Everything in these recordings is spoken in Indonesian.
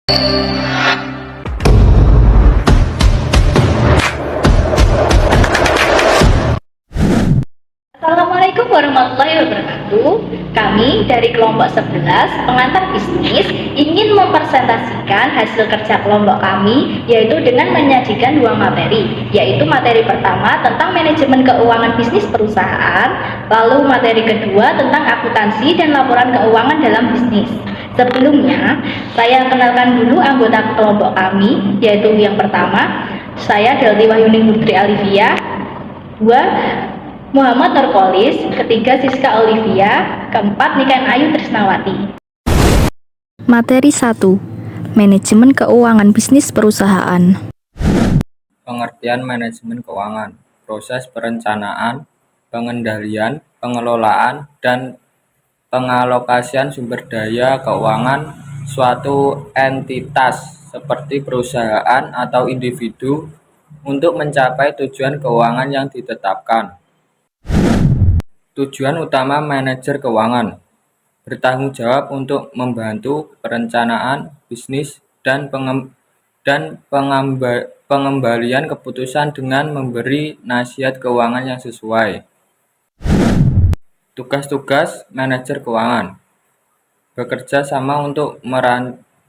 Assalamualaikum warahmatullahi wabarakatuh. Kami dari kelompok 11 pengantar bisnis ingin mempresentasikan hasil kerja kelompok kami, yaitu dengan menyajikan dua materi, yaitu materi pertama tentang manajemen keuangan bisnis perusahaan, lalu materi kedua tentang akuntansi dan laporan keuangan dalam bisnis. Sebelumnya, saya kenalkan dulu anggota kelompok kami, yaitu yang pertama, saya Delti Wahyuning Putri Alivia, dua Muhammad Nurkolis, ketiga Siska Olivia, keempat Niken Ayu Trisnawati. Materi 1. Manajemen keuangan bisnis perusahaan. Pengertian manajemen keuangan, proses perencanaan, pengendalian, pengelolaan, dan pengalokasian sumber daya keuangan suatu entitas seperti perusahaan atau individu untuk mencapai tujuan keuangan yang ditetapkan. Tujuan utama manajer keuangan bertanggung jawab untuk membantu perencanaan bisnis dan pengembalian keputusan dengan memberi nasihat keuangan yang sesuai. Tugas-tugas manajer keuangan bekerja sama untuk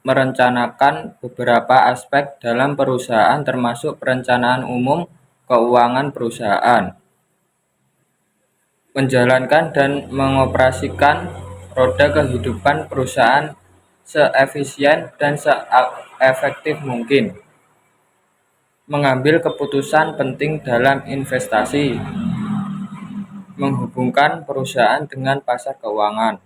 merencanakan beberapa aspek dalam perusahaan termasuk perencanaan umum keuangan perusahaan, menjalankan dan mengoperasikan roda kehidupan perusahaan seefisien dan seefektif mungkin, mengambil keputusan penting dalam investasi, menghubungkan perusahaan dengan pasar keuangan.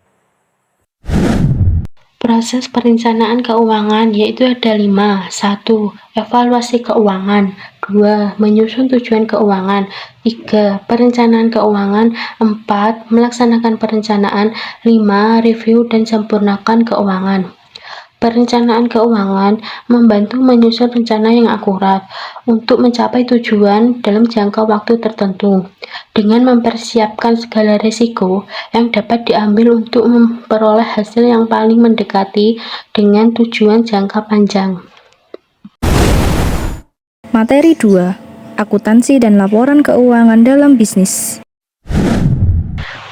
Proses perencanaan keuangan yaitu ada 5. 1. Evaluasi keuangan. 2. Menyusun tujuan keuangan. 3. Perencanaan keuangan. 4. Melaksanakan perencanaan. 5. Review dan sempurnakan keuangan. Perencanaan keuangan membantu menyusun rencana yang akurat untuk mencapai tujuan dalam jangka waktu tertentu dengan mempersiapkan segala risiko yang dapat diambil untuk memperoleh hasil yang paling mendekati dengan tujuan jangka panjang. Materi 2. Akuntansi dan laporan keuangan dalam bisnis.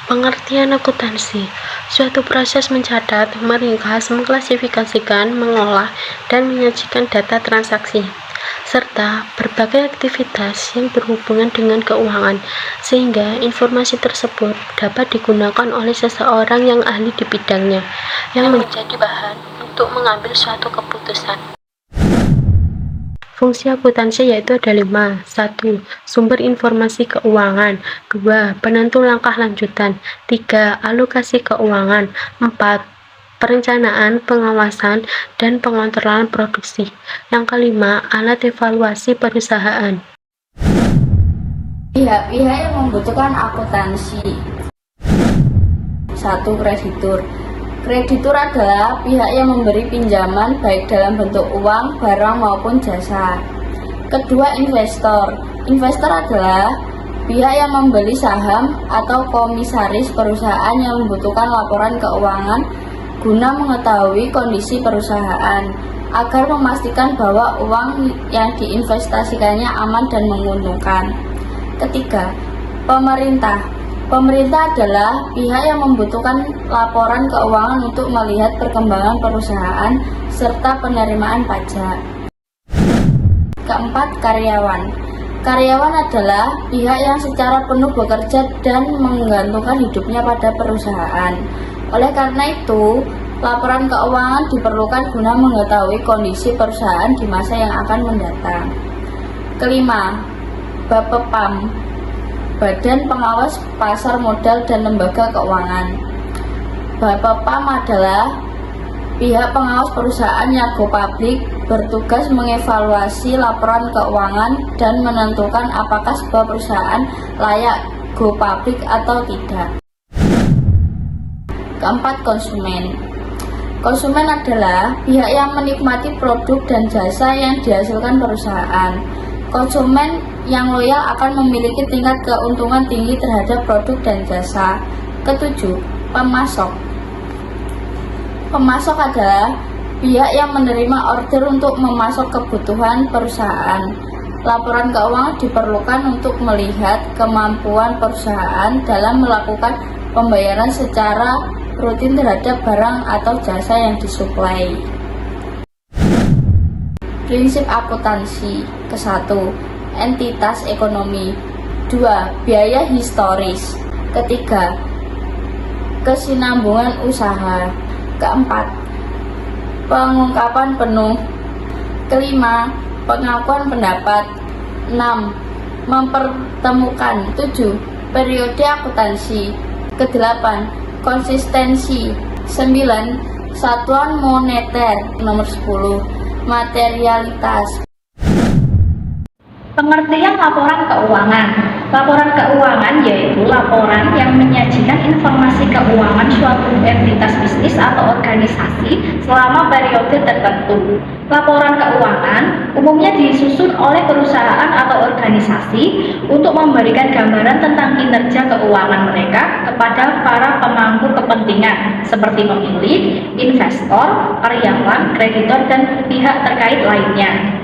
Pengertian akuntansi, suatu proses mencatat, meringkas, mengklasifikasikan, mengolah, dan menyajikan data transaksi, serta berbagai aktivitas yang berhubungan dengan keuangan, sehingga informasi tersebut dapat digunakan oleh seseorang yang ahli di bidangnya, yang menjadi bahan untuk mengambil suatu keputusan. Fungsi akuntansi yaitu ada 5. 1. Sumber informasi keuangan. 2. Penentu langkah lanjutan. 3. Alokasi keuangan. 4. Perencanaan, pengawasan, dan pengontrolan produksi. Yang kelima, alat evaluasi perusahaan. Pihak-pihak yang membutuhkan akuntansi. 1. Kreditur. Kreditur adalah pihak yang memberi pinjaman baik dalam bentuk uang, barang maupun jasa. Kedua, investor. Investor adalah pihak yang membeli saham atau komisaris perusahaan yang membutuhkan laporan keuangan guna mengetahui kondisi perusahaan agar memastikan bahwa uang yang diinvestasikannya aman dan menguntungkan. Ketiga, pemerintah. Pemerintah adalah pihak yang membutuhkan laporan keuangan untuk melihat perkembangan perusahaan serta penerimaan pajak. Keempat, karyawan. Karyawan adalah pihak yang secara penuh bekerja dan menggantungkan hidupnya pada perusahaan. Oleh karena itu, laporan keuangan diperlukan guna mengetahui kondisi perusahaan di masa yang akan mendatang. Kelima, Bapepam. Badan Pengawas Pasar Modal dan Lembaga Keuangan. Bapepam adalah pihak pengawas perusahaan yang go public, bertugas mengevaluasi laporan keuangan dan menentukan apakah sebuah perusahaan layak go public atau tidak. Keempat, konsumen. Konsumen adalah pihak yang menikmati produk dan jasa yang dihasilkan perusahaan. Konsumen yang loyal akan memiliki tingkat keuntungan tinggi terhadap produk dan jasa. Ketujuh, pemasok. Pemasok adalah pihak yang menerima order untuk memasok kebutuhan perusahaan. Laporan keuangan diperlukan untuk melihat kemampuan perusahaan dalam melakukan pembayaran secara rutin terhadap barang atau jasa yang disuplai. Prinsip akuntansi ke-1, entitas ekonomi. 2. Biaya historis. Ketiga, kesinambungan usaha. Keempat, pengungkapan penuh. Kelima, pengakuan pendapat. 6. Mempertemukan. 7. Periode akuntansi. Kedelapan, konsistensi. 9. Satuan moneter. Nomor 10. Materialitas. Pengertian laporan keuangan. Laporan keuangan yaitu laporan yang menyajikan informasi keuangan suatu entitas bisnis atau organisasi selama periode tertentu. Laporan keuangan umumnya disusun oleh perusahaan atau organisasi untuk memberikan gambaran tentang kinerja keuangan mereka kepada para pemangku kepentingan seperti pemilik, investor, karyawan, kreditor, dan pihak terkait lainnya.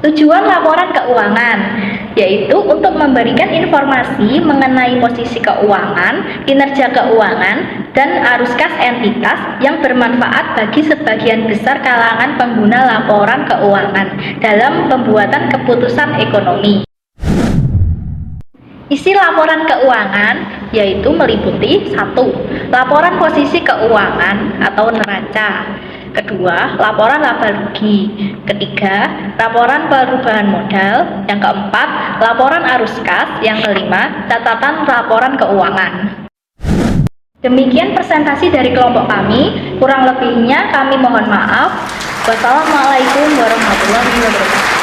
Tujuan laporan keuangan yaitu untuk memberikan informasi mengenai posisi keuangan, kinerja keuangan, dan arus kas entitas yang bermanfaat bagi sebagian besar kalangan pengguna laporan keuangan dalam pembuatan keputusan ekonomi. Isi laporan keuangan yaitu meliputi 1. Laporan posisi keuangan atau neraca. Kedua, laporan laba rugi. Ketiga, laporan perubahan modal. Yang keempat, laporan arus kas. Yang kelima, catatan laporan keuangan. Demikian presentasi dari kelompok kami. Kurang lebihnya kami mohon maaf. Wassalamualaikum warahmatullahi wabarakatuh.